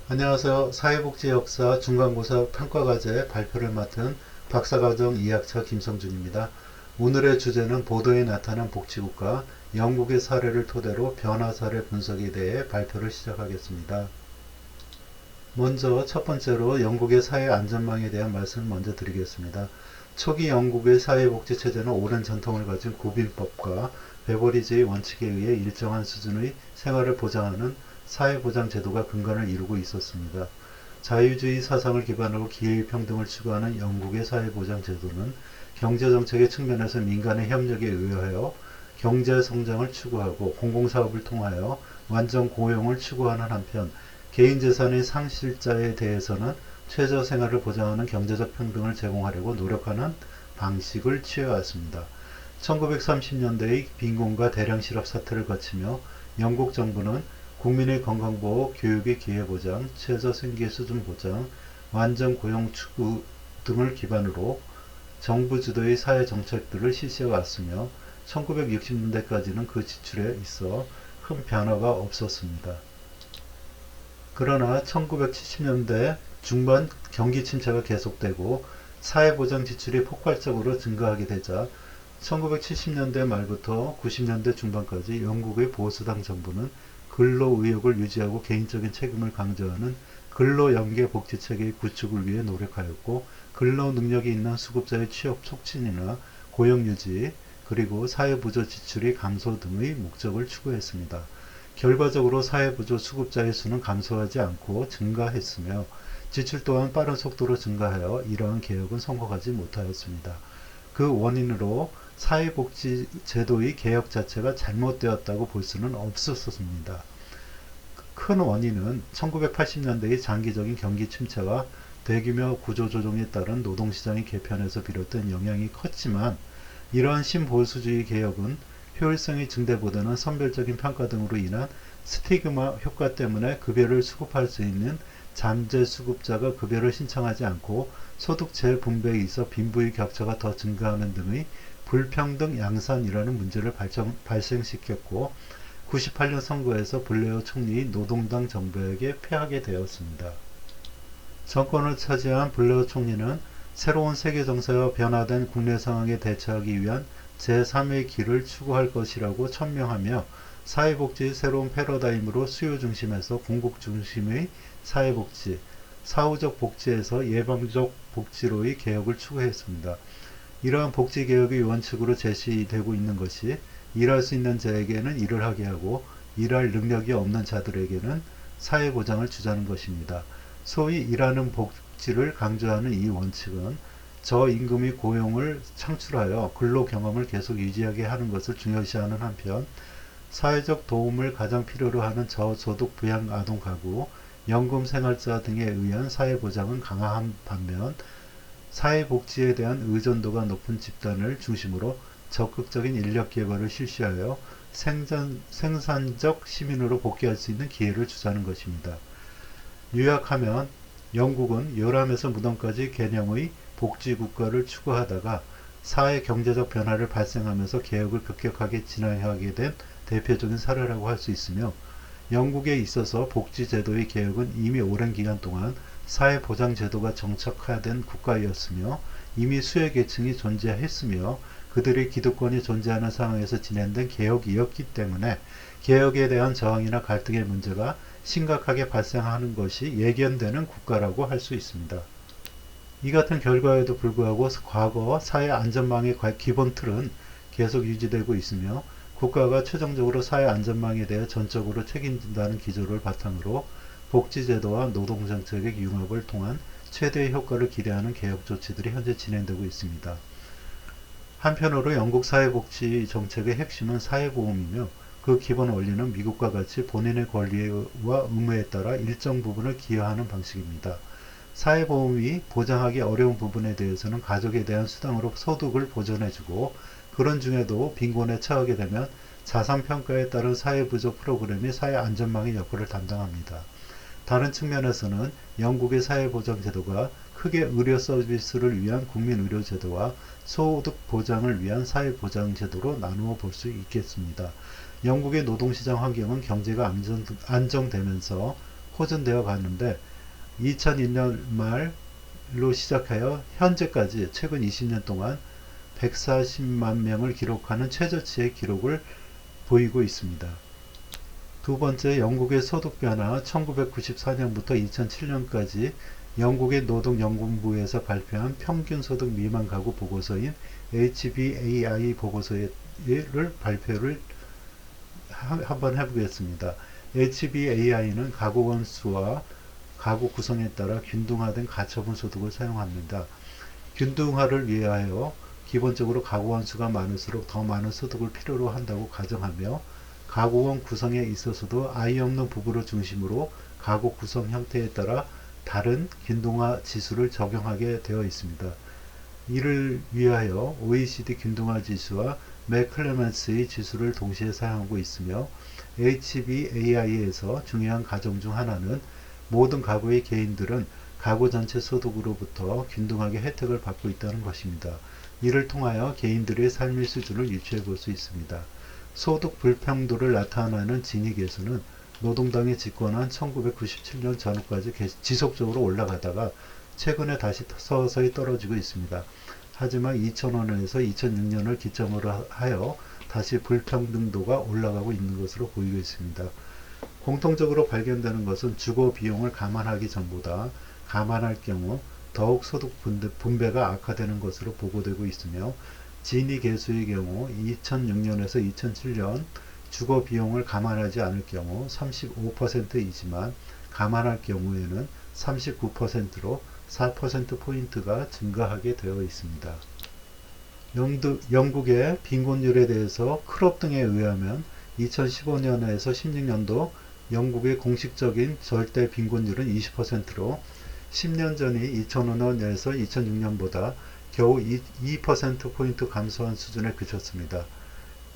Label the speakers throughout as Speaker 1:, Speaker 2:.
Speaker 1: 안녕하세요. 사회복지역사 중간고사 평가과제 발표를 맡은 박사과정 2학차 김성준입니다. 오늘의 주제는 보도에 나타난 복지국가 영국의 사례를 토대로 변화 사례 분석에 대해 발표를 시작하겠습니다. 먼저 첫 번째로 영국의 사회 안전망에 대한 말씀을 먼저 드리겠습니다. 초기 영국의 사회복지체제는 오랜 전통을 가진 구빈법과 베버리제의 원칙에 의해 일정한 수준의 생활을 보장하는 사회보장제도가 근간을 이루고 있었습니다. 자유주의 사상을 기반으로 기회평등을 추구하는 영국의 사회보장제도는 경제정책의 측면에서 민간의 협력에 의하여 경제성장을 추구하고 공공사업을 통하여 완전 고용을 추구하는 한편 개인재산의 상실자에 대해서는 최저생활을 보장하는 경제적 평등을 제공하려고 노력하는 방식을 취해왔습니다. 1930년대의 빈곤과 대량 실업 사태를 거치며 영국 정부는 국민의 건강보호, 교육의 기회보장, 최저생계 수준 보장, 완전 고용 추구 등을 기반으로 정부 주도의 사회 정책들을 실시해 왔으며 1960년대까지는 그 지출에 있어 큰 변화가 없었습니다. 그러나 1970년대 중반 경기 침체가 계속되고 사회보장 지출이 폭발적으로 증가하게 되자 1970년대 말부터 90년대 중반까지 영국의 보수당 정부는 근로의욕을 유지하고 개인적인 책임을 강조하는 근로연계복지체계의 구축을 위해 노력하였고 근로능력이 있는 수급자의 취업 촉진이나 고용유지 그리고 사회부조 지출이 감소 등의 목적을 추구했습니다. 결과적으로 사회부조 수급자의 수는 감소하지 않고 증가했으며 지출 또한 빠른 속도로 증가하여 이러한 개혁은 성공하지 못하였습니다. 그 원인으로 사회복지제도의 개혁 자체가 잘못되었다고 볼 수는 없었습니다. 큰 원인은 1980년대의 장기적인 경기 침체와 대규모 구조조정에 따른 노동시장의 개편에서 비롯된 영향이 컸지만 이러한 신보수주의 개혁은 효율성의 증대보다는 선별적인 평가 등으로 인한 스티그마 효과 때문에 급여를 수급할 수 있는 잠재수급자가 급여를 신청하지 않고 소득 재분배에 있어 빈부의 격차가 더 증가하는 등의 불평등 양산이라는 문제를 발생시켰고 98년 선거에서 블레어 총리의 노동당 정부에게 패하게 되었습니다. 정권을 차지한 블레어 총리는 새로운 세계 정세와 변화된 국내 상황에 대처하기 위한 제3의 길을 추구할 것이라고 천명하며 사회복지의 새로운 패러다임으로 수요 중심에서 공급 중심의 사회복지, 사후적 복지에서 예방적 복지로의 개혁을 추구했습니다. 이러한 복지개혁의 원칙으로 제시되고 있는 것이 일할 수 있는 자에게는 일을 하게 하고 일할 능력이 없는 자들에게는 사회보장을 주자는 것입니다. 소위 일하는 복지를 강조하는 이 원칙은 저임금이 고용을 창출하여 근로경험을 계속 유지하게 하는 것을 중요시하는 한편 사회적 도움을 가장 필요로 하는 저소득 부양 아동 가구, 연금 생활자 등에 의한 사회보장은 강화한 반면 사회복지에 대한 의존도가 높은 집단을 중심으로 적극적인 인력 개발을 실시하여 생산적 시민으로 복귀할 수 있는 기회를 주자는 것입니다. 요약하면 영국은 열함에서 무덤까지 개념의 복지국가를 추구하다가 사회 경제적 변화를 발생하면서 개혁을 급격하게 진행하게 된 대표적인 사례라고 할 수 있으며 영국에 있어서 복지제도의 개혁은 이미 오랜 기간 동안 사회보장제도가 정착화된 국가였으며 이미 수혜 계층이 존재했으며 그들의 기득권이 존재하는 상황에서 진행된 개혁이었기 때문에 개혁에 대한 저항이나 갈등의 문제가 심각하게 발생하는 것이 예견되는 국가라고 할 수 있습니다. 이 같은 결과에도 불구하고 과거 사회 안전망의 기본 틀은 계속 유지되고 있으며 국가가 최종적으로 사회 안전망에 대해 전적으로 책임진다는 기조를 바탕으로 복지제도와 노동정책의 융합을 통한 최대의 효과를 기대하는 개혁 조치들이 현재 진행되고 있습니다. 한편으로 영국 사회복지 정책의 핵심은 사회보험이며 그 기본 원리는 미국과 같이 본인의 권리와 의무에 따라 일정 부분을 기여하는 방식입니다. 사회보험이 보장하기 어려운 부분에 대해서는 가족에 대한 수당으로 소득을 보전해주고 그런 중에도 빈곤에 처하게 되면 자산평가에 따른 사회부족 프로그램이 사회안전망의 역할을 담당합니다. 다른 측면에서는 영국의 사회보장제도가 크게 의료 서비스를 위한 국민의료제도와 소득 보장을 위한 사회보장제도로 나누어 볼 수 있겠습니다. 영국의 노동시장 환경은 경제가 안정되면서 호전되어 가는데 2002년 말로 시작하여 현재까지 최근 20년 동안 140만 명을 기록하는 최저치의 기록을 보이고 있습니다. 두 번째, 영국의 소득 변화. 1994년부터 2007년까지 영국의 노동연구부에서 발표한 평균 소득 미만 가구 보고서인 HBAI 보고서를 발표를 한번 해보겠습니다. HBAI는 가구 건수와 가구 구성에 따라 균등화된 가처분 소득을 사용합니다. 균등화를 위하여 기본적으로 가구 건수가 많을수록 더 많은 소득을 필요로 한다고 가정하며, 가구원 구성에 있어서도 아이 없는 부부를 중심으로 가구 구성 형태에 따라 다른 균등화 지수를 적용하게 되어 있습니다. 이를 위하여 OECD 균등화 지수와 맥클레먼스의 지수를 동시에 사용하고 있으며, HBAI에서 중요한 가정 중 하나는 모든 가구의 개인들은 가구 전체 소득으로부터 균등하게 혜택을 받고 있다는 것입니다. 이를 통하여 개인들의 삶의 수준을 유추해 볼 수 있습니다. 소득 불평등을 나타내는 지니 계수는 노동당이 집권한 1997년 전후까지 지속적으로 올라가다가 최근에 다시 서서히 떨어지고 있습니다. 하지만 2005년에서 2006년을 기점으로 하여 다시 불평등도가 올라가고 있는 것으로 보이고 있습니다. 공통적으로 발견되는 것은 주거 비용을 감안하기 전보다 감안할 경우 더욱 소득 분배가 악화되는 것으로 보고되고 있으며, 지니 계수의 경우 2006년에서 2007년 주거 비용을 감안하지 않을 경우 35%이지만 감안할 경우에는 39%로 4%포인트가 증가하게 되어 있습니다. 영국의 빈곤율에 대해서 크롭 등에 의하면 2015년에서 16년도 영국의 공식적인 절대 빈곤율은 20%로 10년 전이 2005년에서 2006년보다 겨우 2%포인트 감소한 수준에 그쳤습니다.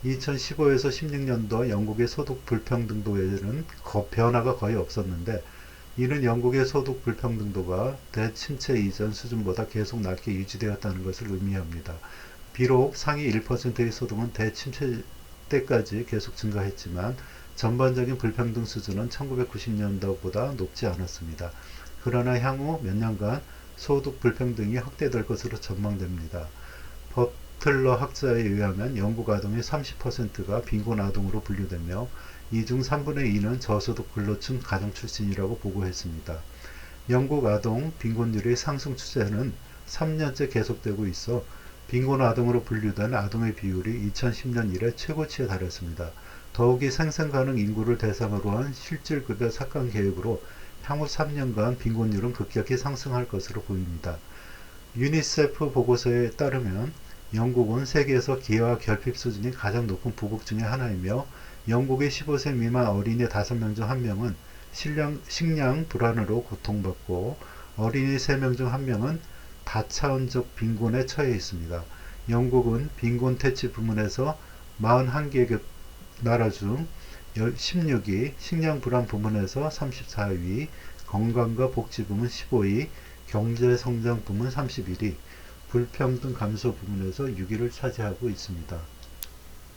Speaker 1: 2015에서 16년도 영국의 소득 불평등도에는 변화가 거의 없었는데, 이는 영국의 소득 불평등도가 대침체 이전 수준보다 계속 낮게 유지되었다는 것을 의미합니다. 비록 상위 1%의 소득은 대침체 때까지 계속 증가했지만 전반적인 불평등 수준은 1990년도보다 높지 않았습니다. 그러나 향후 몇 년간 소득 불평등이 확대될 것으로 전망됩니다. 버틀러 학자에 의하면 영국 아동의 30%가 빈곤 아동으로 분류되며 이 중 3분의 2는 저소득 근로층 가정 출신이라고 보고했습니다. 영국 아동 빈곤율의 상승 추세는 3년째 계속되고 있어 빈곤 아동으로 분류된 아동의 비율이 2010년 이래 최고치에 달했습니다. 더욱이 생산 가능 인구를 대상으로 한 실질급여 삭감 계획으로 향후 3년간 빈곤율은 급격히 상승할 것으로 보입니다. 유니세프 보고서에 따르면 영국은 세계에서 기회와 결핍 수준이 가장 높은 부국 중의 하나이며, 영국의 15세 미만 어린이 5명 중 1명은 식량 불안으로 고통받고 어린이 3명 중 1명은 다차원적 빈곤에 처해 있습니다. 영국은 빈곤 퇴치 부문에서 41개 나라 중 16위, 식량 불안 부문에서 34위, 건강과 복지 부문 15위, 경제성장 부문 31위, 불평등 감소 부문에서 6위를 차지하고 있습니다.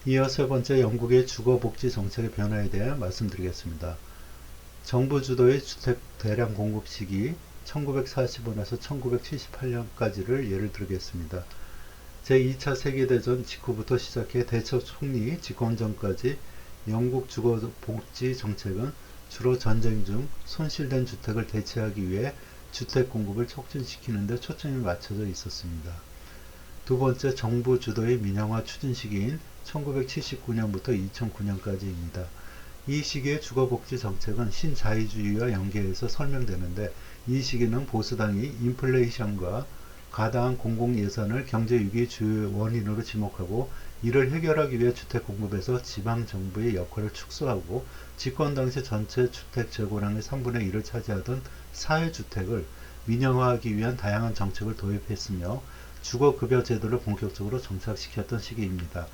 Speaker 1: 이어 세 번째, 영국의 주거복지 정책의 변화에 대해 말씀드리겠습니다. 정부 주도의 주택 대량 공급 시기 1945년에서 1978년까지를 예를 들겠습니다. 제2차 세계대전 직후부터 시작해 대처 총리 집권 전까지 영국 주거복지 정책은 주로 전쟁 중 손실된 주택을 대체하기 위해 주택 공급을 촉진시키는 데 초점이 맞춰져 있었습니다. 두 번째, 정부 주도의 민영화 추진 시기인 1979년부터 2009년까지입니다. 이 시기의 주거복지 정책은 신자유주의와 연계해서 설명되는데, 이 시기는 보수당이 인플레이션과 과다한 공공예산을 경제위기의 주요 원인으로 지목하고, 이를 해결하기 위해 주택 공급에서 지방정부의 역할을 축소하고 집권 당시 전체 주택 재고량의 3분의 1을 차지하던 사회주택을 민영화하기 위한 다양한 정책을 도입했으며 주거급여 제도를 본격적으로 정착시켰던 시기입니다.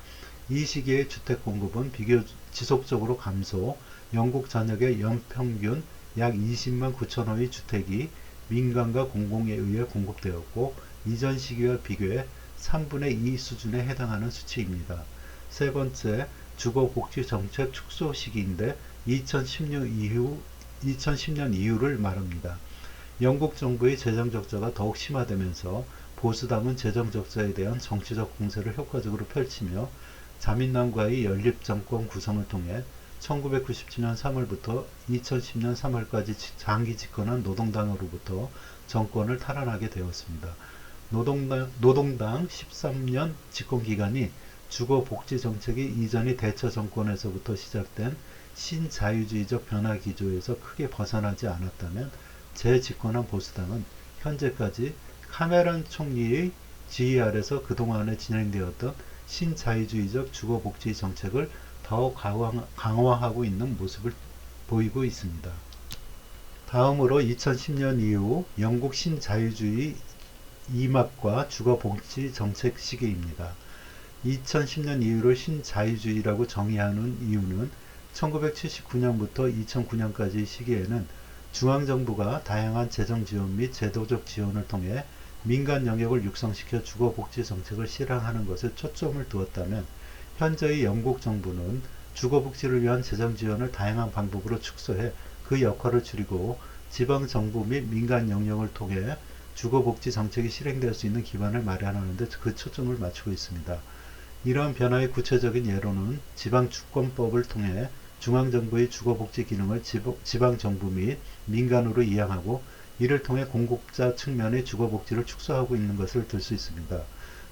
Speaker 1: 이 시기의 주택 공급은 비교적 지속적으로 감소, 영국 전역의 연평균 약 20만 9천 호의 주택이 민간과 공공에 의해 공급되었고, 이전 시기와 비교해 3분의 2 수준에 해당하는 수치입니다. 세 번째, 주거복지 정책 축소 시기인데 2016 이후 2010년 이후를 말합니다. 영국 정부의 재정 적자가 더욱 심화되면서 보수당은 재정 적자에 대한 정치적 공세를 효과적으로 펼치며 자민당과의 연립정권 구성을 통해 1997년 3월부터 2010년 3월까지 장기 집권한 노동당으로부터 정권을 탈환하게 되었습니다. 노동당 13년 집권기간이 주거복지정책이 이전의 대처 정권에서부터 시작된 신자유주의적 변화 기조에서 크게 벗어나지 않았다면 재집권한 보수당은 현재까지 카메론 총리의 지휘 아래서 그동안에 진행되었던 신자유주의적 주거복지 정책을 더욱 강화하고 있는 모습을 보이고 있습니다. 다음으로 2010년 이후 영국 신자유주의 이막과 주거복지 정책 시기입니다. 2010년 이후를 신자유주의라고 정의하는 이유는 1979년부터 2009년까지 시기에는 중앙정부가 다양한 재정지원 및 제도적 지원을 통해 민간 영역을 육성시켜 주거복지 정책을 실행하는 것에 초점을 두었다면 현재의 영국 정부는 주거복지를 위한 재정지원을 다양한 방법으로 축소해 그 역할을 줄이고 지방정부 및 민간 영역을 통해 주거복지 정책이 실행될 수 있는 기반을 마련하는 데 그 초점을 맞추고 있습니다. 이러한 변화의 구체적인 예로는 지방주권법을 통해 중앙정부의 주거복지 기능을 지방정부 및 민간으로 이양하고 이를 통해 공급자 측면의 주거복지를 축소하고 있는 것을 들 수 있습니다.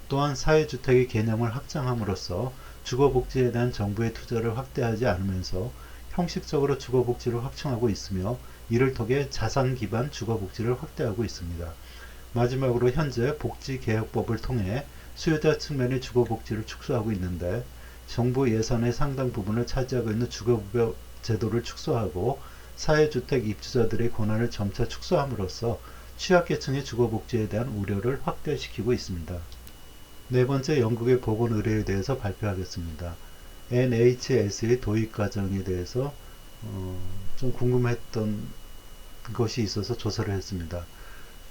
Speaker 1: 또한 사회주택의 개념을 확장함으로써 주거복지에 대한 정부의 투자를 확대하지 않으면서 형식적으로 주거복지를 확충하고 있으며 이를 통해 자산 기반 주거복지를 확대하고 있습니다. 마지막으로 현재 복지개혁법을 통해 수요자 측면의 주거복지를 축소하고 있는데 정부 예산의 상당 부분을 차지하고 있는 주거부여 제도를 축소하고 사회주택 입주자들의 권한을 점차 축소함으로써 취약계층의 주거복지에 대한 우려를 확대시키고 있습니다. 네 번째, 영국의 보건의료에 대해서 발표하겠습니다. NHS의 도입 과정에 대해서 좀 궁금했던 것이 있어서 조사를 했습니다.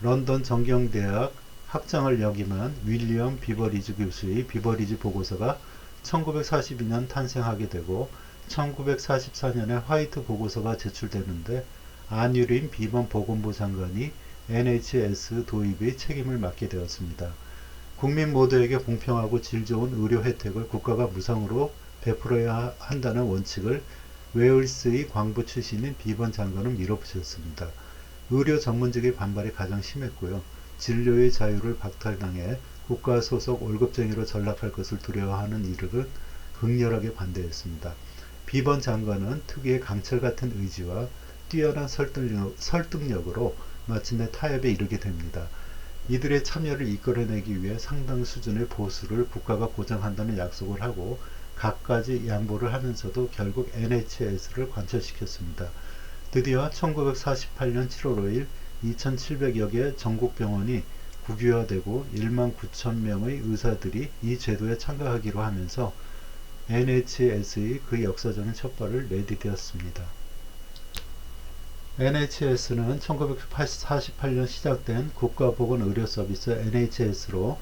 Speaker 1: 런던 정경대학 학장을 역임한 윌리엄 비버리지 교수의 비버리지 보고서가 1942년 탄생하게 되고 1944년에 화이트 보고서가 제출되는데 안유린 비번 보건부 장관이 NHS 도입의 책임을 맡게 되었습니다. 국민 모두에게 공평하고 질 좋은 의료 혜택을 국가가 무상으로 베풀어야 한다는 원칙을 웨일스의 광부 출신인 비번 장관은 밀어붙였습니다. 의료 전문직의 반발이 가장 심했고요. 진료의 자유를 박탈당해 국가 소속 월급쟁이로 전락할 것을 두려워하는 이들은 극렬하게 반대했습니다. 비번 장관은 특유의 강철 같은 의지와 뛰어난 설득력으로 마침내 타협에 이르게 됩니다. 이들의 참여를 이끌어내기 위해 상당 수준의 보수를 국가가 보장한다는 약속을 하고 갖가지 양보를 하면서도 결국 NHS를 관철시켰습니다. 드디어 1948년 7월 5일 2700여 개 전국병원이 국유화되고 1만 9천 명의 의사들이 이 제도에 참가하기로 하면서 NHS의 그 역사적인 첫발을 내디뎠습니다. NHS는 1948년 시작된 국가보건의료서비스 NHS로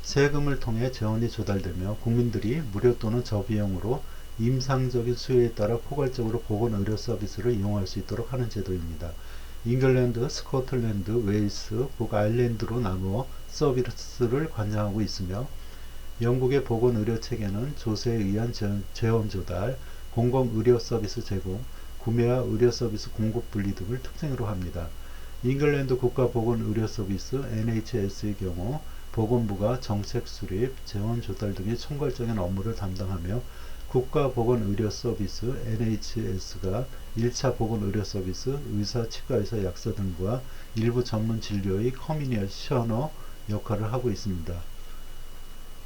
Speaker 1: 세금을 통해 재원이 조달되며 국민들이 무료 또는 저비용으로 임상적인 수요에 따라 포괄적으로 보건의료 서비스를 이용할 수 있도록 하는 제도입니다. 잉글랜드, 스코틀랜드, 웨일스, 북아일랜드로 나누어 서비스를 관장하고 있으며 영국의 보건의료 체계는 조세에 의한 재원 조달, 공공의료 서비스 제공, 구매와 의료 서비스 공급 분리 등을 특징으로 합니다. 잉글랜드 국가보건의료서비스 NHS의 경우 보건부가 정책 수립, 재원 조달 등의 총괄적인 업무를 담당하며 국가보건의료서비스 NHS가 1차 보건의료서비스, 의사, 치과의사, 약사 등과 일부 전문 진료의 커미니셔너 역할을 하고 있습니다.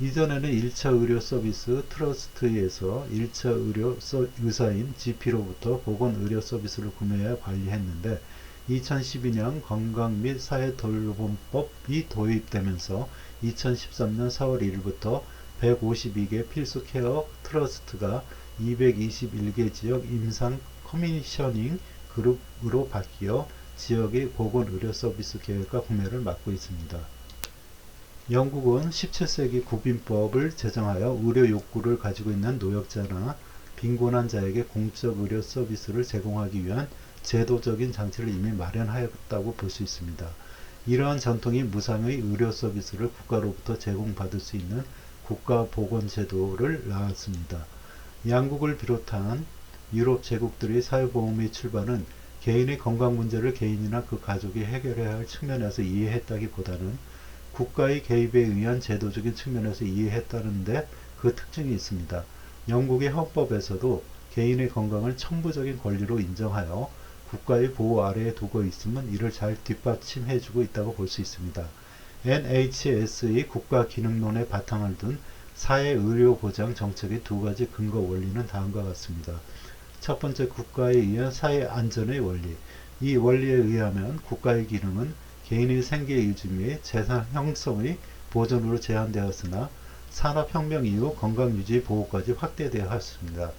Speaker 1: 이전에는 1차 의료 서비스 트러스트에서 1차 의사인 GP로부터 보건의료 서비스를 구매해 관리했는데 2012년 건강 및 사회돌봄법이 도입되면서 2013년 4월 1일부터 152개 필수 케어 트러스트가 221개 지역 임상 커미셔닝 그룹으로 바뀌어 지역의 보건의료 서비스 계획과 구매를 맡고 있습니다. 영국은 17세기 국빈법을 제정하여 의료 욕구를 가지고 있는 노약자나 빈곤한 자에게 공적 의료 서비스를 제공하기 위한 제도적인 장치를 이미 마련하였다고 볼 수 있습니다. 이러한 전통이 무상의 의료 서비스를 국가로부터 제공받을 수 있는 국가보건제도를 낳았습니다. 양국을 비롯한 유럽 제국들의 사회보험의 출발은 개인의 건강 문제를 개인이나 그 가족이 해결해야 할 측면에서 이해했다기보다는 국가의 개입에 의한 제도적인 측면에서 이해했다는데 그 특징이 있습니다. 영국의 헌법에서도 개인의 건강을 천부적인 권리로 인정하여 국가의 보호 아래에 두고 있음은 이를 잘 뒷받침해주고 있다고 볼 수 있습니다. NHS의 국가기능론에 바탕을 둔 사회의료보장 정책의 두 가지 근거 원리는 다음과 같습니다. 첫 번째, 국가에 의한 사회안전의 원리. 이 원리에 의하면 국가의 기능은 개인의 생계 유지 및 재산 형성의 보존으로 제한되었으나 산업혁명 이후 건강유지 보호까지 확대되어 왔습니다.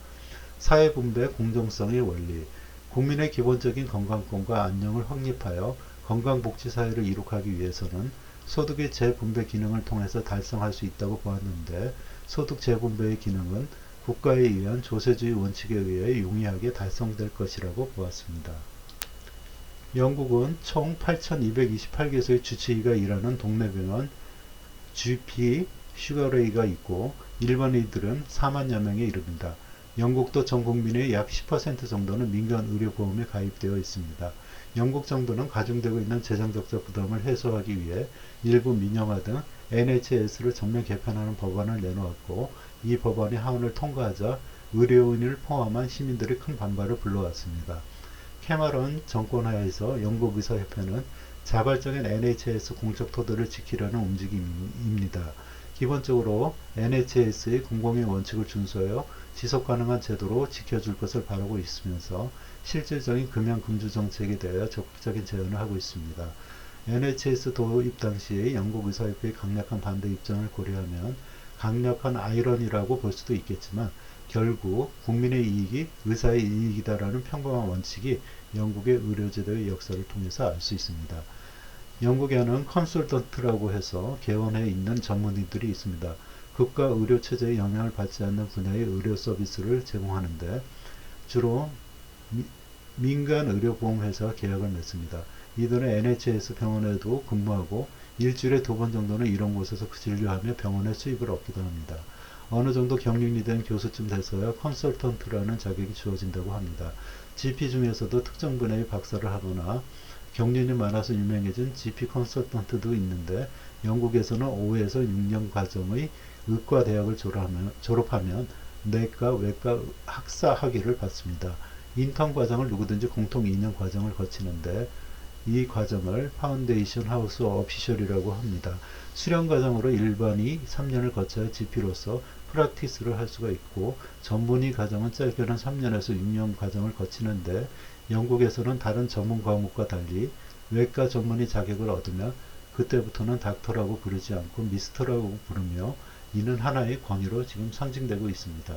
Speaker 1: 사회분배 공정성의 원리. 국민의 기본적인 건강권과 안녕을 확립하여 건강복지사회를 이룩하기 위해서는 소득의 재분배 기능을 통해서 달성할 수 있다고 보았는데, 소득 재분배의 기능은 국가에 의한 조세주의 원칙에 의해 용이하게 달성될 것이라고 보았습니다. 영국은 총 8,228개소의 주치의가 일하는 동네병원 GP 슈거레이가 있고 일반의들은 4만여 명에 이릅니다. 영국도 전 국민의 약 10% 정도는 민간 의료보험에 가입되어 있습니다. 영국 정부는 가중되고 있는 재정적자 부담을 해소하기 위해 일부 민영화 등 NHS를 전면 개편하는 법안을 내놓았고, 이 법안이 하원을 통과하자 의료인을 포함한 시민들의 큰 반발을 불러왔습니다. 캐머런 정권 하에서 영국의사협회는 자발적인 NHS 공적 토대를 지키려는 움직임입니다. 기본적으로 NHS의 공공의 원칙을 준수하여 지속가능한 제도로 지켜줄 것을 바라고 있으면서 실질적인 금양금주 정책에 대하여 적극적인 제안을 하고 있습니다. NHS 도입 당시의 영국의사협회의 강력한 반대 입장을 고려하면 강력한 아이러니라고 볼 수도 있겠지만, 결국 국민의 이익이 의사의 이익이다라는 평범한 원칙이 영국의 의료제도의 역사를 통해서 알 수 있습니다. 영국에는 컨설턴트라고 해서 개원해 있는 전문의들이 있습니다. 국가 의료체제에 영향을 받지 않는 분야의 의료 서비스를 제공하는데 주로 민간 의료보험회사와 계약을 맺습니다. 이들은 NHS 병원에도 근무하고 일주일에 2번 정도는 이런 곳에서 진료하며 병원의 수입을 얻기도 합니다. 어느 정도 경륜이 된 교수쯤 돼서야 컨설턴트라는 자격이 주어진다고 합니다. GP 중에서도 특정 분야의 박사를 하거나 경륜이 많아서 유명해진 GP 컨설턴트도 있는데, 영국에서는 5에서 6년 과정의 의과대학을 졸업하면 내과, 외과 학사 학위를 받습니다. 인턴 과정을 누구든지 공통 2년 과정을 거치는데, 이 과정을 파운데이션 하우스 오피셜이라고 합니다. 수련 과정으로 일반이 3년을 거쳐야 GP로서 프랙티스를 할 수가 있고, 전문의 과정은 짧게는 3년에서 6년 과정을 거치는데, 영국에서는 다른 전문 과목과 달리 외과 전문의 자격을 얻으면 그때부터는 닥터라고 부르지 않고 미스터라고 부르며, 이는 하나의 권위로 지금 상징되고 있습니다.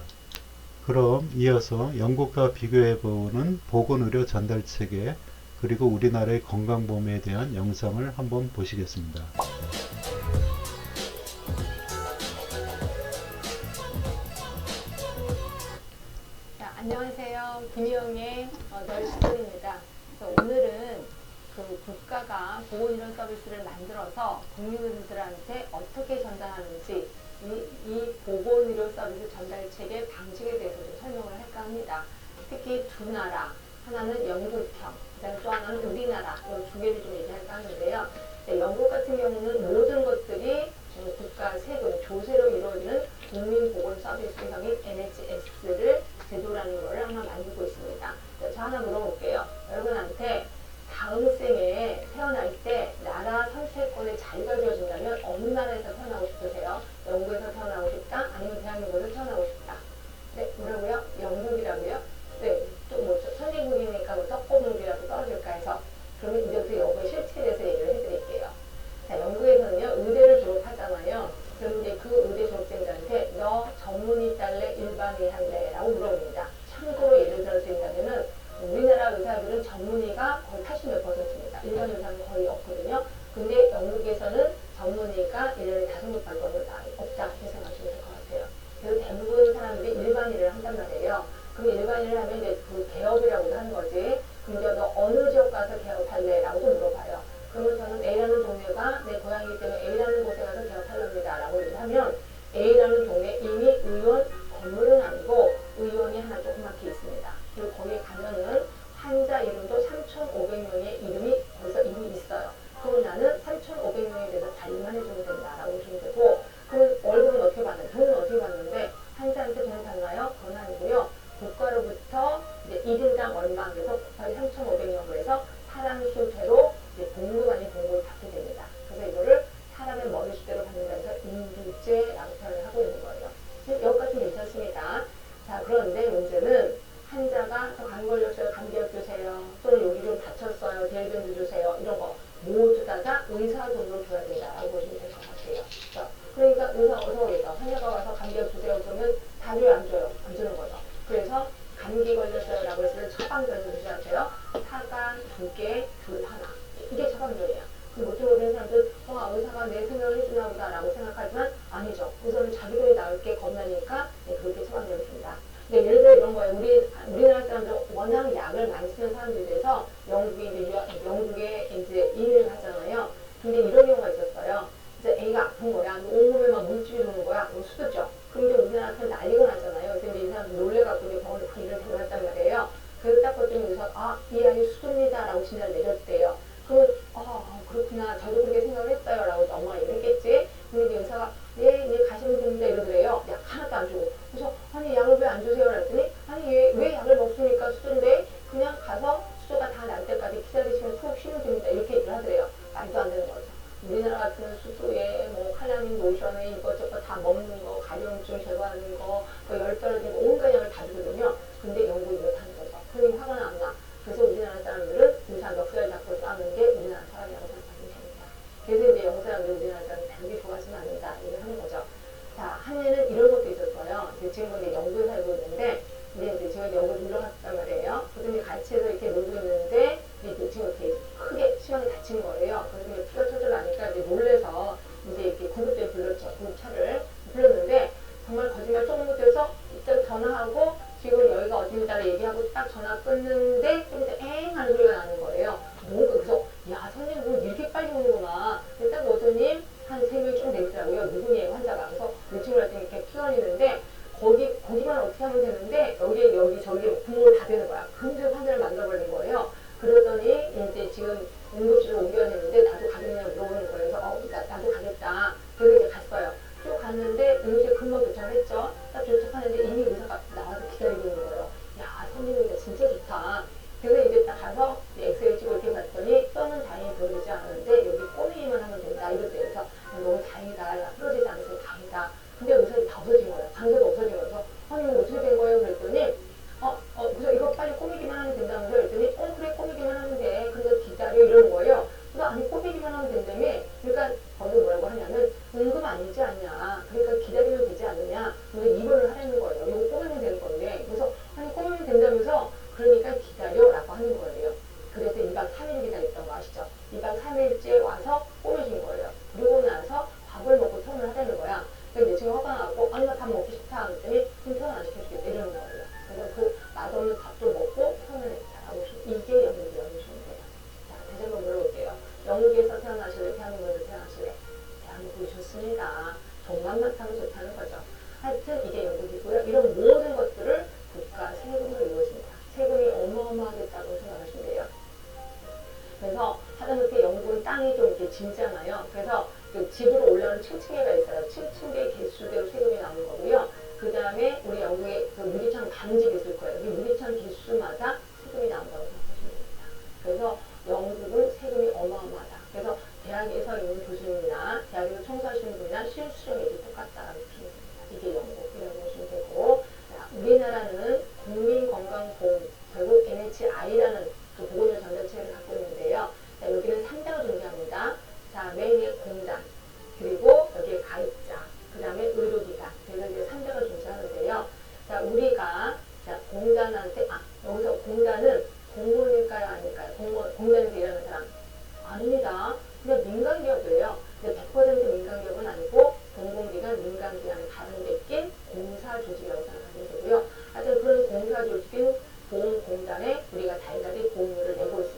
Speaker 1: 그럼 이어서 영국과 비교해보는 보건의료 전달체계 그리고 우리나라의 건강보험에 대한 영상을 한번 보시겠습니다.
Speaker 2: 자, 안녕하세요. 김희영의 널스토리입니다. 오늘은 그 국가가 보건의료 서비스를 만들어서 국민들한테 어떻게 전달하는지, 이 보건의료 서비스 전달 체계 방식에 대해서 좀 설명을 할까 합니다. 특히 두 나라, 하나는 영국형, 그다음 또 하나는 우리나라, 이 두 개를 좀 얘기할까 하는데요. 영국 같은 경우는 모든 것들이 국가 세금, 조세로 이루어지는 국민보건 서비스형인 NHS를 제도라는 것을 하나 만들고 있습니다. 저 하나 물어볼게요. 여러분한테 다음 생에 태어날 때 나라 선택권의 자유가 주어진다면 어느 나라에서 태어나고 싶으세요? 영국에서 태어나고 싶다? 아니면 대한민국에서 태어나고 싶다? 네, 뭐라고요? 영국이라고요? 네, 또 뭐 선진국이니까 뭐 떡고물이라도 떨어질까 해서. 그러면 이제부터 영국의 실체에 대해서 얘기를 해드릴게요. 자, 영국에서는요, 의대를 졸업하잖아요. 그럼 이제 그 의대 졸업생들한테 너 전문의 딸래 일반의 할래? 라고 물어봅니다. 참고로 예를 들어 드린다면은 우리나라 의사들은 전문의가 거의 80몇 %입니다. 일반 의사는 거의 없거든요. 근데 영국에서는 전문의가 1년에 5명 정도는 없다 이렇게 생각하시면 될 것 같아요. 그래서 대부분 사람들이 일반 일을 한단 말이에요. 그럼 일반 일을 하면 이제 그 개업이라고도 하는 거지. 그럼 이제 너 어느 지역 가서 개업할래? 라고 좀 물어봐요. 그러면 저는 A라는 동네가 내 고향이기 때문에 A라는 곳에 가서 개업하렵니다. 라고 얘기하면 A라는 동네 이미 의원 건물은 아니고 의원이 하나 조그맣게 있습니다. 그리고 거기에 가면은 환자 이름도 3,500명의 이름이 거기서 이미 있어요. 그럼 나는 3,500명에 대해서 관리만 해주면 된다라고 보시면 되고, 그럼 월급은 어떻게 받는, 돈은 어떻게 받는데 환자한테 돈을 받나요? 그건 아니고요. 국가로부터 이제 1인당 얼마, 그래서 곱하기 3,500명으로 해서 사람 수대로 봉급 아닌 봉급을 받게 됩니다. 그래서 이거를 사람의 머리수대로 받는다 해서 인두제라고 표현을 하고 있는 거예요. 여기까지 괜찮습니다. 자, 그런데 문제는 환자가 저 간 걸렸어요, 감기약 주세요, 또는 여기 좀 다쳤어요, 대변도 주세요, 이런 거 모두 다가 의사 돈으로 줘야 된다라고 보시면 될 것 같아요. 자, 그러니까 의사 어서 오겠다. 환자가 와서 감기약 주세요 그러면 다 줘요, 안 줘요? 안 주는 거죠. 그래서 감기 걸렸어요 라고 했을 때 처방전을 주셔야돼요. 사간 2개, 귤 하나. 이게 처방전이에요. 근데 보통 모르는 사람들 의사가 내 생각을 해주나 보다 라고 생각하지만 아니죠. 의사는 자기 돈이 나올 게 겁나니까 그렇게 처방전을 줍니다. 근데 예를 들어 이런 거예요. 우리나라 사람들 워낙 약을 많이 쓰는 사람들에 대해서 영국에 이제 이민을 하잖아요. 근데 이런 경우가 있었어요. 이제 애가 아픈 거야. 온몸에 막 물집이 도는 거야. 수두죠. 그럼 이제 우리나라 사람 난리가 나잖아요. 그래서 이제 이 사람들 놀래갖고 이제 병원에 그 일을 데려갔단 말이에요. 그래서 딱 봤더니 의사가 이 아이 수두입니다 라고 진단을 내렸대요. 그러면 그렇구나. 저도 그렇게 생각을 했어요 라고 엄마가 얘기했겠지. 근데 이제 의사가 네 가시면 됩니다 이러더래요. 약 하나도 안 주고. 그래서 아니 약을 왜 안 주세요? 그랬더니 아니 왜 약을 먹습니까? 수두인데 그냥 가서 수두가 다 날 때까지 기다리시면 푹 쉬면 됩니다. 이렇게 얘기를 하더래요. 말도 안 되는 거죠. 우리나라 같은 수두에 뭐 칼라민 로션에 이것저것 다 먹는 거, 가려움증 제거하는 거, 열 떨어지고 온갖 약을 다 주거든요. 근데 영국이 이렇다는 거죠. 그러니 화가 안 나. 그래서 우리나라 사람들은 의사 멱살 잡고 싸는 게 우리나라 사람이라고 생각하시면 됩니다. 그래서 이제 영국 사람들은 우리나라 사람들 별게 좋아하시면 안 된다. 얘기를 하는 거죠. 자, 한해는 이런 것도 있었어요. 지금 이제 영국에 살고 있는데, 이제 제가 영국에 놀러 갔단 말이에요. 그래서 같이 해서 이렇게 놀고 있는데, 이제 지금 이렇게 크게 심하게 다친 거예요. 그래서 이제 피가 철철 나니까 이제 놀래서 이제 이렇게 구급대 불렀죠. 구급차를 불렀는데, 정말 거짓말 조금 못해서 이따 전화하고, 지금 여기가 어디입니다 얘기하고 딱 전화 끊는데, 좀 이제 엥 하는 소리가 나는 거예요. 그래서, 야, 선생님 뭐 이렇게 빨리 오는구나. 딱 오더니, 한 3명이 쭉 되더라고요. 누구니에요, 환자가. 그래서 몇 층을 했더니 이렇게 피가 흘리는데, 거기만 어떻게 하면 되는데, 여기, 저기, 구멍을 다 되는 거야. 금세 환자를 만들어버린 거예요. 그러더니, 이제 지금 응급실로 옮겨야 되는데, 나도 가겠냐고 물어보는 거예요. 그래서, 나도 가겠다. 그래서 이제 갔어요. 쭉 갔는데, 응급실 금방 도착을 했죠. 딱 도착하는데, 이미 의사가 나와서 기다리고 있는 거예요. 야, 선생님, 진짜 좋다. 그래서 이제 딱 가서, 엑스레이 찍고 이렇게 봤더니, 뼈는 다행히 부러지지 않았는데, 여기 꼬매기만 하면 된다. 이랬대요. 그래서, 너무 다행이다. 야, 부러지지 않으면 다행이다. 근데 의사들이 다 없어진 거예요. 강제로 없어진 거여서 아니 이거 어떻게 된 거예요? 그랬더니 그래서 이거 빨리 꾸미기만 하면 된다면서 그랬더니 그래 꾸미기만 하면 돼. 그래서 기다려 이러는 거예요. 그래서 아니 꾸미기만 하면 된다며. 그러니까 거기서 뭐라고 하냐면 응급 아니지 않냐. 그러니까 기다리면 되지 않느냐. 그래서 입원을 하라는 거예요. 이거 꾸미면 되는 건데. 그래서 아니 꾸미면 된다면서 그러니까 기다려라고 하는 거예요. 그래서 2박 3일 기다렸던 거 아시죠? 2박 3일째 와서 꾸며준 거예요. 그리고 나서 밥을 먹고 퇴원을 하라는 거야. 근데 지금 화가 나고 아니 나 밥 먹고 싶다 그랬더니 그럼 퇴원 안 시켜주겠다 이러는 거예요. 그래서 그 맛없는 밥도 먹고 퇴원을 했다라고 이게 영국이라고 보시면 돼요. 자, 다시 한번 물어볼게요. 영국에서 태어나실래? 대한민국에서 태어나실래? 대한민국이 좋습니다. 돈만 많다면 좋다는 거죠. 하여튼 이게 영국이고요. 이런 모든 것들을 국가 세금으로 이루어집니다. 세금이 어마어마하겠다고 생각하시면 돼요. 그래서 하다못해 영국은 땅이 좀 이렇게 짖잖아요. 그래서 그 집으로 올라오는 층층계가 있어요. 층층계 개수대로 세금이 나오는 거고요. 그 다음에 우리 영국에 그 유리창 반집이 있을 거예요. 그 유리창 개수마다 세금이 나온다고 생각하시면 됩니다. 그래서 영국은 세금이 어마어마하다. 그래서 대학에서 있는 교수님이나 대학에서 청소하시는 분이나 실수령이 똑같다라고 보시면 됩니다. 이게 영국이라고 보시면 되고, 우리나라는 국민건강보험, 결국 NHI라는 그 보건료 전자체를 갖고 있는데요. 자, 여기는 3자가 존재합니다. 자, 맨 위에 공단, 그리고 여기에 가입자, 그 다음에 의료기관. 그래서 이제 3자가 존재하는데요. 자, 우리가, 공단한테, 여기서 공단은 공무원일까요? 아닐까요? 공단에서 일하는 사람. 아닙니다. 그냥 민간기업이에요. 근데 100% 민간기업은 아니고, 공공기관, 민간기관의 다른 데 낀 공사조직이라고 생각하시면 되고요. 하여튼 그런 공사조직인 보험공단에 우리가 달달이 보험료를 내고 있습니다.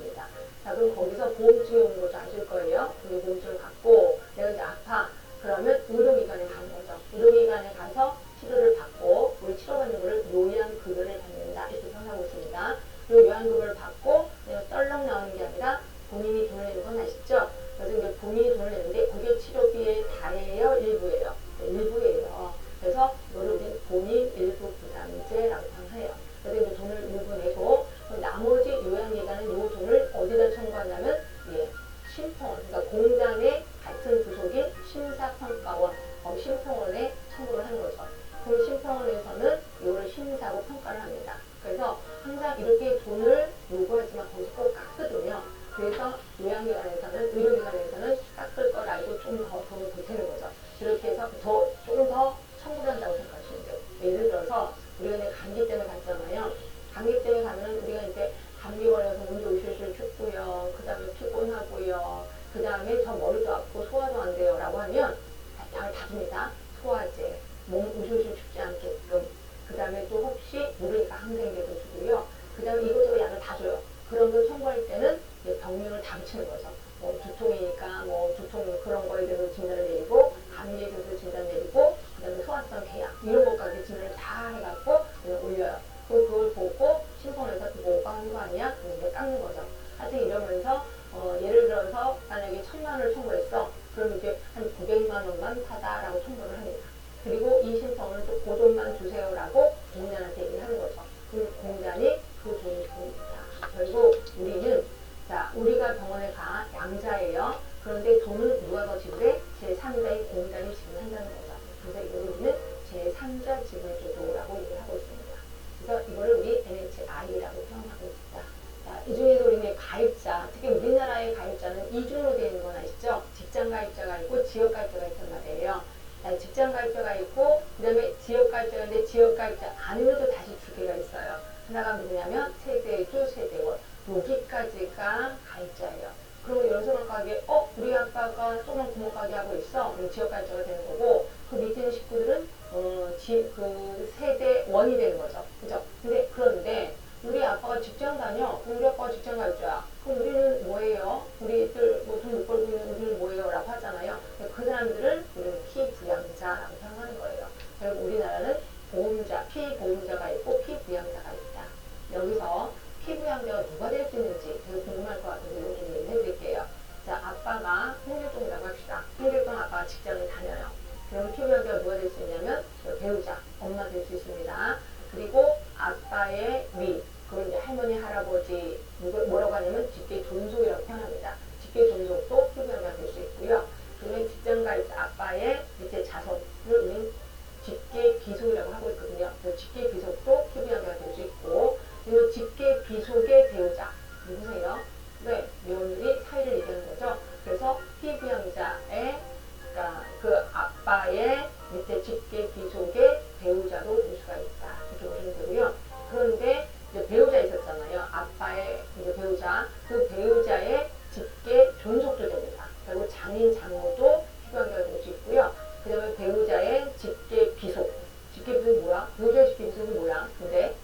Speaker 2: 보험증이 오는 것도 아실 거예요. 근데 보험증을 갖고 내가 이제 아파. 그러면 의료기관에 가는 거죠. 의료기관에 가서 치료를 받고 우리 치료받는 거를 요양급여를 받는다. 이렇게 생각하고 있습니다. 이 요양급여를 받고 내가 떨렁 나오는 게 아니라 본인이 돈을 내는 건 아시죠? 그래서 이제 본인이 돈을 내는데 그게 치료비의 다예요? 일부예요? 네, 일부예요. 그래서 이거를 우리 본인 일부 부담제라고 해요. 그래서 이제 돈을 일부 내고 나머지 요양기관은 이 돈을 어디다 청구하냐면 심평원, 그러니까 공단의 같은 부속인 심사평가원, 심평원에 청구를 하는 거죠. 그 심평원에서는 이거를 심사하고 평가를 합니다. 그래서 항상 이렇게 돈을 요구하지만 거기서 꼭 깎거든요. 그래서 요양기관에서는, 의료기관에서는 깎을 걸 알고 좀 더 돈을 보태는 거죠. 그렇게 해서 조금 더 청구를 한다고 생각하시면 돼요. 예를 들어서 우리가 이제 감기 때문에 갔잖아요. 감기 때문에 가면은 우리가 이제 감기 걸려서 몸도 우실우실 춥고요. 그 다음에 피곤하고요. 그 다음에 저 머리도 아프고 소화도 안 돼요. 라고 하면 약을 다 줍니다. 소화제, 몸 우실우실 춥지 않게끔. 그 다음에 또 혹시 모르니까 항생제도 주고요. 그 다음에 이것저것 약을 다 줘요. 그런 걸 청구할 때는 병명을 다 붙이는 거죠. 뭐 두통이니까 뭐 두통 그런 거에 대해서 진단을 내리고 감기에 대해서 진단 내리고 그 다음에 소화성 폐약 이런 것까지 진단을 다 해갖고 올려요. 그걸 보고 심평원에서 그거 오빠 하는 거 아니야? 그래서 깎는 거죠. 하여튼 이러면서 예를 들어서 만약에 1,000만 원을 청구했어. 그럼 이제 한 900만 원만 타다라고 청구를 합니다. 그리고 이 심평원은 또 그 돈만 주세요라고 공단한테 얘기를 하는 거죠. 그럼 공단이 그 돈을 줍니다. 결국 우리는 우리가 병원에 가 양자예요. 그런데 돈은 누가 더 지불해? 제3자인 공단이 지불한다는 거죠. 그래서 이걸 우리는 제3자 지불제도라고 얘기를 하고 있습니다. 그래서 이거를 우리 NHI라고 표현하고 있다. 자, 이 중에서 우리는 가입자, 특히 우리나라의 가입자는 이중으로 되어 있는 건 아시죠? 직장 가입자가 있고 지역 가입자가 있단 말이에요. 자, 직장 가입자가 있고 그 다음에 지역 가입자가 있는데 지역 가입자 안에도 다시 두 개가 있어요. 하나가 누구냐면 세대주, 세대원. 여기까지가 가입자예요. 그러면 여기서 가게 우리 아빠가 소만 구멍 가게 하고 있어. 그럼 지역 가입자가 되는 거고 그 밑에 있는 식구들은 그 세대원이 되는 거죠. 그죠? 그런데 우리 아빠가 직장 다녀. 그럼 우리 아빠가 직장 가입자야. 그럼 우리는 뭐예요? 우리들 뭐 돈 못 벌고 있는 우리는 뭐예요? 라고 하잖아요. 그 사람들은 우리는 피부양자라고 생각하는 거예요. 그리고 우리나라는 보험자, 피보험자가 있고 피부양자가 있다. 여기서 피부양자가 누가 될 수 있는지 되게 궁금할 것 같은데 이거 좀 얘기해 드릴게요. 자, 아빠가 홍길동이라고 합시다. 홍길동 아빠가 직장을 다녀요. 그러면 피부양자가 누가 될 수 있냐면 배우자, 엄마 될 수 있습니다. 그리고 아빠의 위, 그걸 이제 할머니, 할아버지, 뭐라고 하냐면 직계 존속이라고 표현합니다. 직계 존속도 피부양자가 될 수 있고요. 그러면 직장 가입자 아빠의 밑에 자손을 우리는 직계 비속이라고 하고 있거든요. 그래서 직계 비속도 피부양자가 될 수 있고, 그리고 직계 비속의 배우자 누구세요? 네, 며느리 사이를 얘기하는 거죠. 그래서 피부양자의 그러니까 그 아빠의 밑에 직계 비속의 배우자도 될 수가 있다. 이렇게 보시면 되고요. 그런데 이제 배우자 있었잖아요. 아빠의 이제 배우자, 그 배우자의 직계 존속도 됩니다. 그리고 장인 장모도 피부양자가 될 수 있고요. 그 다음에 배우자의 직계 비속, 직계 비속이 뭐야? 배우자의 직계 비속이 뭐야? 근데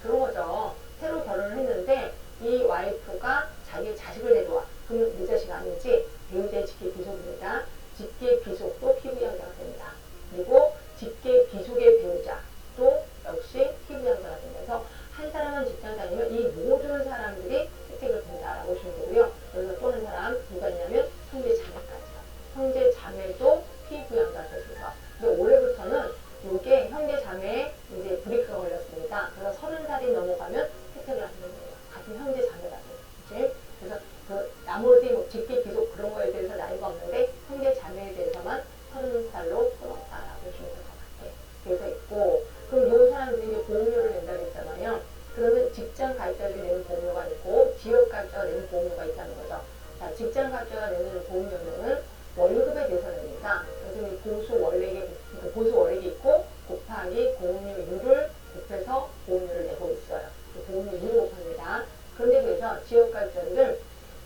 Speaker 2: 그런 거죠. 새로 결혼을 했는데 이 와이프가 자기 자식을 데려와. 그러면 내 자식 아니지? 배우자의 직계 비속입니다. 직계 비속도 피부양자가 됩니다. 그리고 직계 비속의 배우자도 역시 피부양자가 됩니다. 그래서 한 사람은 직장 다니면 이 모든 사람들이 혜택을 본다라고 보시면 되고요. 여기서 또 한 사람 누가 있냐면 형제 자매까지요. 형제 자매도 피부양자가 됐습니다. 근데 올해부터는 이게 형제 자매에 이제 브레이크가 걸렸습니다. 그래서 30살이 넘어가면 혜택을 하는 거예요. 같은 형제 자매라도. 그치? 그래서 그 나머지 뭐 직계 비속 그런 거에 대해서 나이가 없는데 형제 자매에 대해서만 30살로 끊었다라고 보시면 될 것 같아요. 그래서 있고, 그럼 이 사람들이 이제 보험료를 낸다고 했잖아요. 그러면 직장 가입자들이 내는 보험료가 있고 지역 가입자가 내는 보험료가 있다는 거죠. 자, 직장 가입자가 내는 보험료는 월급에 대해서 냅니다. 그래서 보수 월액이 있고 곱하기 보험료율을 곱해서 보험료를 내고 있어요. 보험료율을 곱합니다. 그런데 그래서 지역 가입자들은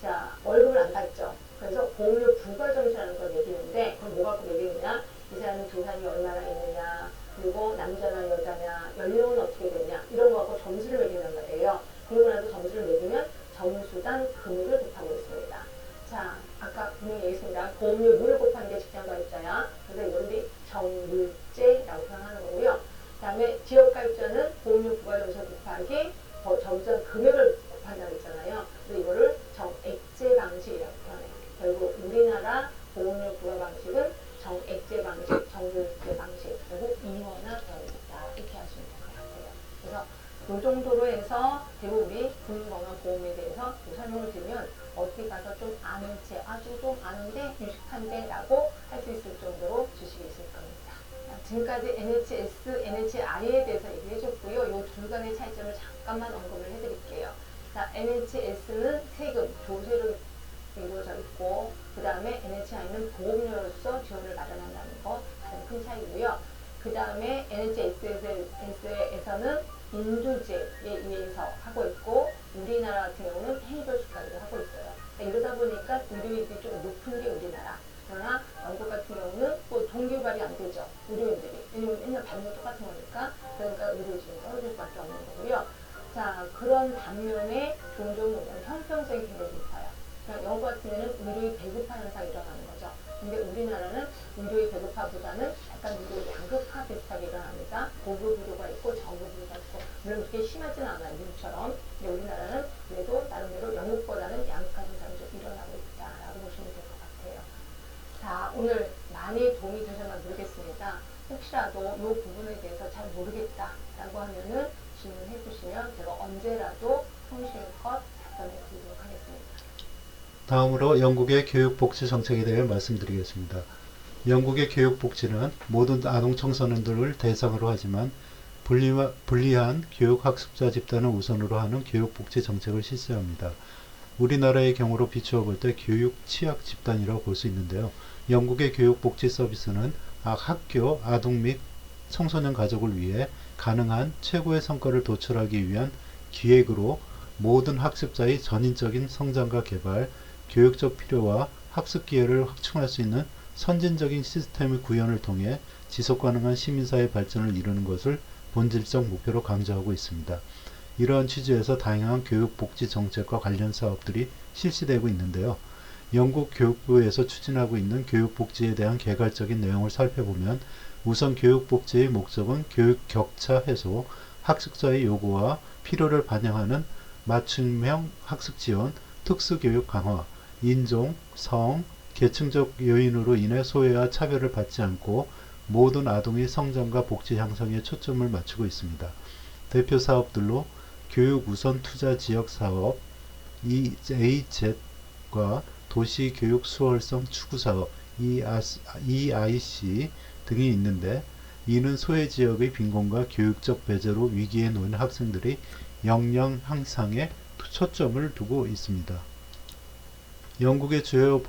Speaker 2: 자, 월급을 안 받죠. 그래서 보험료 부가점수라는 걸 매기는데 그럼 뭐 갖고 매기느냐? 이 사람은 조상이 얼마나 있느냐, 그리고 남자나 여자냐, 연령은 어떻게 되냐 이런 거 갖고 점수를 매긴단 말이에요. 그러고 나서 점수를 매기면 점수당 금액을 곱하고 있습니다. 자, 아까 분명히 얘기했습니다. 보험료 물 곱하는 게 직장가입자야. 그래서 이걸 정물제라고 표현하는 거고요. 그 다음에 지역가입자는 보험료 부과점수 곱하기 점점 금액을 곱한다고 했잖아요. 그래서 이거를 정액제 방식이라고 표현해요. 결국 우리나라 보험료 부과 방식은 정액제 방식, 정물제 방식, 그리고 이원화되어있다. 이렇게 하시면 될 것 같아요. 그래서 이 정도로 해서 대부분 우리 금융건강보험에 대해서 설명을 드리면 어디 가서 좀 아는지, 아주 좀 아는데 유식한데 라고 할 수 있을 정도로 지식이 있을 겁니다. 지금까지 NHS, NHI에 대해서 얘기해 줬고요. 이 둘 간의 차이점을 잠깐만 언급을 해드릴게요. 자, NHS는 세금, 조세로 이루어져 있고, 그 다음에 NHI는 보험료로서 지원을 마련한다는 거 가장 큰 차이고요. 그 다음에 NHS에서는 인도제에 의해서 하고 있고, 우리나라 같은 경우는 해외조직까지도 하고 있어요. 이러다 보니까 의료인들이 좀 높은 게 우리나라. 그러나 영국 같은 경우는 뭐 동기부여가 안 되죠. 의료인들이. 왜냐면 맨날 받는 거 똑같은 거니까. 그러니까 의료진이 떨어질 수밖에 없는 거고요. 자, 그런 반면에 종종 형평성이 굉장히 높아요. 그러니까 영국 같은 경우는 의료의 배급화 현상이 일어나는 거죠. 근데 우리나라는 의료의 배급화보다는 약간 의료의 양극화 비슷하게 일어납니다. 고급 의료가 있고 저급 의료가 있고, 물론 그렇게 심하진 않아요, 미국처럼. 근데 우리나라는 그래도 나름대로 영국보다는 양극화 현상이 좀 일어나고 있다라고 보시면 될 것 같아요. 자, 오늘 많이 도움이 되셨나 모르겠습니다. 혹시라도 이 부분에 대해서 잘 모르겠다라고 하면은 질문해 주시면 제가 언제라도 성실껏 답변해 드리도록 하겠습니다.
Speaker 1: 다음으로 영국의 교육복지 정책에 대해 말씀드리겠습니다. 영국의 교육복지는 모든 아동 청소년들을 대상으로 하지만 불리한 교육학습자 집단을 우선으로 하는 교육복지 정책을 실시합니다. 우리나라의 경우로 비추어 볼 때 교육 취약 집단이라고 볼 수 있는데요. 영국의 교육복지 서비스는 학교, 아동 및 청소년 가족을 위해 가능한 최고의 성과를 도출하기 위한 기획으로 모든 학습자의 전인적인 성장과 개발, 교육적 필요와 학습 기회를 확충할 수 있는 선진적인 시스템의 구현을 통해 지속가능한 시민사회 발전을 이루는 것을 본질적 목표로 강조하고 있습니다. 이러한 취지에서 다양한 교육복지 정책과 관련 사업들이 실시되고 있는데요. 영국 교육부에서 추진하고 있는 교육복지에 대한 개괄적인 내용을 살펴보면 우선 교육복지의 목적은 교육 격차 해소, 학습자의 요구와 필요를 반영하는 맞춤형 학습 지원, 특수교육 강화, 인종, 성, 계층적 요인으로 인해 소외와 차별을 받지 않고 모든 아동의 성장과 복지 향상에 초점을 맞추고 있습니다. 대표 사업들로 교육 우선 투자 지역 사업, EAZ과 도시 교육 수월성 추구 사업, EIC 등이 있는데, 이는 소외 지역의 빈곤과 교육적 배제로 위기에 놓인 학생들의 역량 향상에 초점을 두고 있습니다. 영국의 주요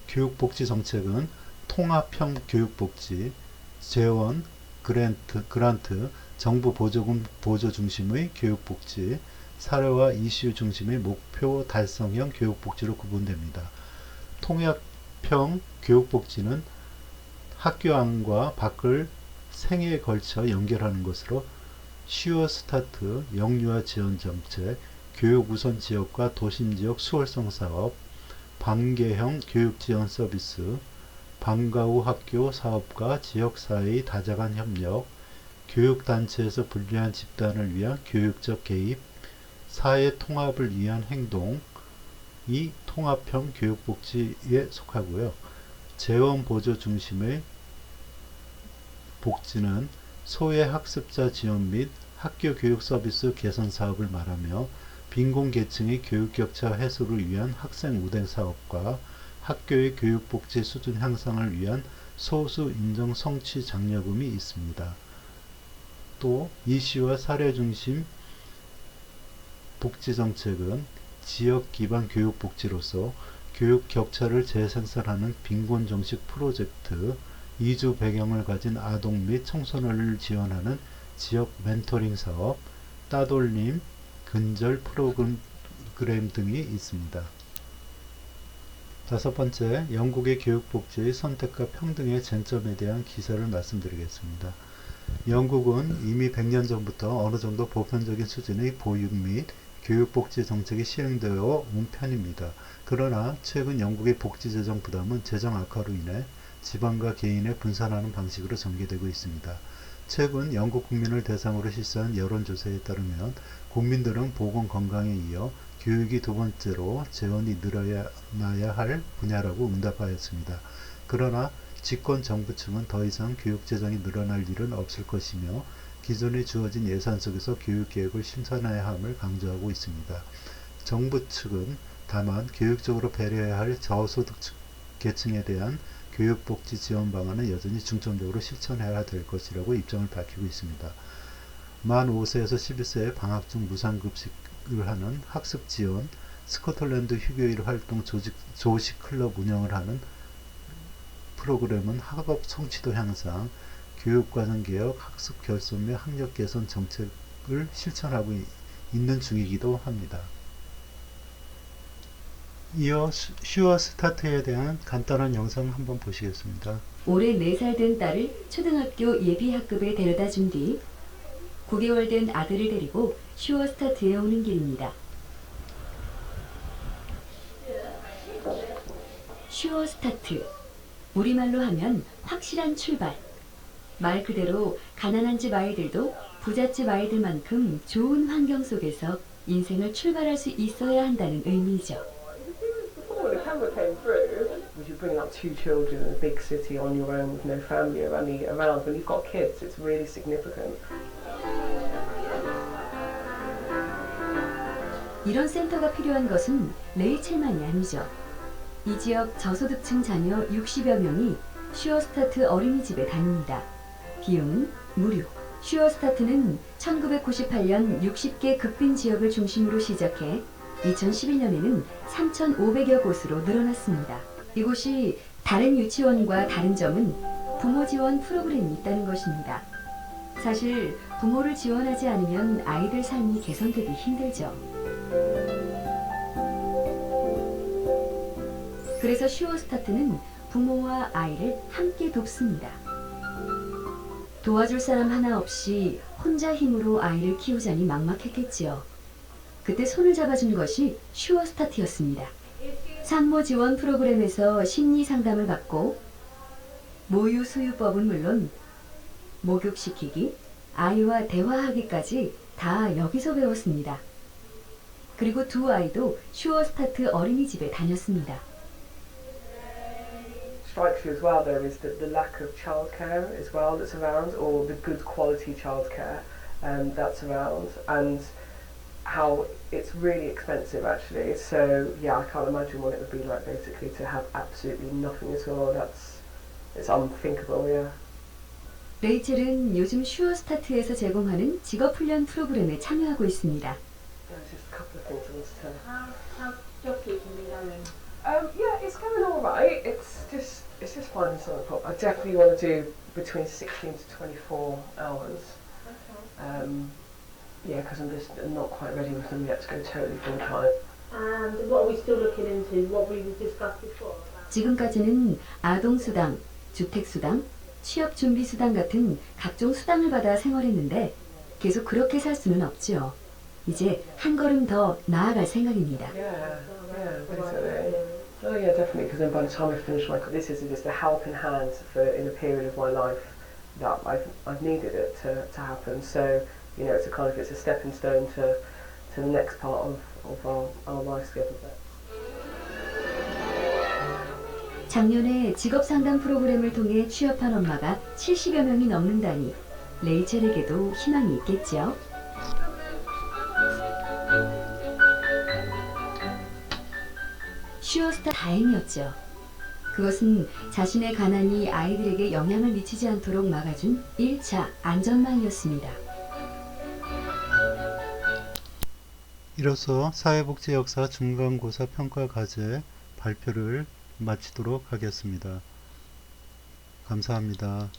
Speaker 1: 교육복지 정책은 통합형 교육복지, 재원, 그란트, 정부 보조금 보조 중심의 교육복지, 사례와 이슈 중심의 목표 달성형 교육복지로 구분됩니다. 통합형 교육복지는 학교 안과 밖을 생애에 걸쳐 연결하는 것으로 쉬어 스타트, 영유아 지원 정책, 교육 우선 지역과 도심 지역 수월성 사업, 반개형 교육 지원 서비스, 방과 후 학교 사업과 지역사회의 다자간 협력, 교육단체에서 불리한 집단을 위한 교육적 개입, 사회 통합을 위한 행동, 이 통합형 교육복지에 속하고요. 재원 보조 중심의 복지는 소외 학습자 지원 및 학교 교육 서비스 개선 사업을 말하며 빈곤 계층의 교육 격차 해소를 위한 학생 우대 사업과 학교의 교육복지 수준 향상을 위한 소수 인정 성취 장려금이 있습니다. 또 이슈와 사례 중심 복지정책은 지역 기반 교육복지로서 교육 격차를 재생산하는 빈곤 정식 프로젝트, 이주 배경을 가진 아동 및 청소년을 지원하는 지역 멘토링 사업, 따돌림, 근절 프로그램 등이 있습니다. 다섯 번째, 영국의 교육복지의 선택과 평등의 쟁점에 대한 기사를 말씀드리겠습니다. 영국은 이미 100년 전부터 어느 정도 보편적인 수준의 보육 및 교육복지 정책이 시행되어 온 편입니다. 그러나 최근 영국의 복지 재정 부담은 재정 악화로 인해 지방과 개인에 분산하는 방식으로 전개되고 있습니다. 최근 영국 국민을 대상으로 실시한 여론조사에 따르면 국민들은 보건 건강에 이어 교육이 두 번째로 재원이 늘어나야 할 분야라고 응답하였습니다. 그러나 집권 정부층은 더 이상 교육 재정이 늘어날 일은 없을 것이며 기존에 주어진 예산 속에서 교육계획을 심사해야 함을 강조하고 있습니다. 정부 측은 다만 교육적으로 배려해야 할 저소득 계층에 대한 교육복지 지원 방안은 여전히 중점적으로 실천해야 될 것이라고 입장을 밝히고 있습니다. 만 5세에서 11세에 방학 중 무상급식을 하는 학습 지원, 스코틀랜드 휴교일 활동 조식 클럽 운영을 하는 프로그램은 학업 성취도 향상, 교육과정 개혁, 학습 결손 및 학력 개선 정책을 실천하고 있는 중이기도 합니다. 이어 슈어 스타트에 대한 간단한 영상 한번 보시겠습니다.
Speaker 3: 올해 4살 된 딸을 초등학교 예비학급에 데려다 준 뒤 9개월 된 아들을 데리고 슈어 스타트에 오는 길입니다. 슈어 스타트, 우리말로 하면 확실한 출발. 말 그대로 가난한 집 아이들도 부잣집 아이들만큼 좋은 환경 속에서 인생을 출발할 수 있어야 한다는 의미죠.
Speaker 4: Before the camera came through, was you bringing up 2 children in a big city on your own with no family around. When you've got kids, it's really significant.
Speaker 3: 이런 센터가 필요한 것은 레이첼만이 아니죠. 이 지역 저소득층 자녀 60여 명이 슈어스타트 어린이집에 다닙니다. 비용은 무료. 슈어스타트는 1998년 60개 급빈 지역을 중심으로 시작해 2012년에는 3,500여 곳으로 늘어났습니다. 이곳이 다른 유치원과 다른 점은 부모 지원 프로그램이 있다는 것입니다. 사실 부모를 지원하지 않으면 아이들 삶이 개선되기 힘들죠. 그래서 슈어스타트는 부모와 아이를 함께 돕습니다. 도와줄 사람 하나 없이 혼자 힘으로 아이를 키우자니 막막했겠지요. 그때 손을 잡아준 것이 슈어스타트였습니다. 산모 지원 프로그램에서 심리 상담을 받고 모유 수유법은 물론 목욕시키기, 아이와 대화하기까지 다 여기서 배웠습니다. 그리고 두 아이도 슈어스타트 어린이집에 다녔습니다.
Speaker 4: Strikes you as well though is that the lack of childcare as well that's around, or the good quality childcare that's around, and how it's really expensive actually. So yeah, I can't imagine what it would be like basically to have absolutely nothing at all. It's unthinkable, yeah.
Speaker 3: 레이첼은 요즘 슈어스타트에서 제공하는 직업훈련 프로그램에 참여하고 있습니다.
Speaker 4: There's just a couple of things I want to tell.
Speaker 2: How's job keeping been going?
Speaker 4: Yeah, it's going all right. It's just finding something. I definitely want to do between 16 to 24 hours. Yeah, because I'm just not quite ready with them yet to go totally full time.
Speaker 2: And what are we still looking into? What we discussed before?
Speaker 3: 지금까지는 아동수당, 주택수당, 취업준비수당 같은 각종 수당을 받아 생활했는데 계속 그렇게 살 수는 없지요. 이제 한 걸음 더 나아갈 생각입니다.
Speaker 4: Yeah, basically. Oh yeah, definitely. Because then by the time I finish this is just a helping hand for in a period of my life that I've needed it to happen. So you know, it's a stepping stone to the next part of our lives together.
Speaker 3: 작년에 직업상담 프로그램을 통해 취업한 엄마가 70여 명이 넘는다니 레이첼에게도 희망이 있겠죠. 슈어스타 다행이었죠. 그것은 자신의 가난이 아이들에게 영향을 미치지 않도록 막아준 1차 안전망이었습니다.
Speaker 1: 이로써 사회복지 역사 중간고사 평가 과제 발표를 마치도록 하겠습니다. 감사합니다.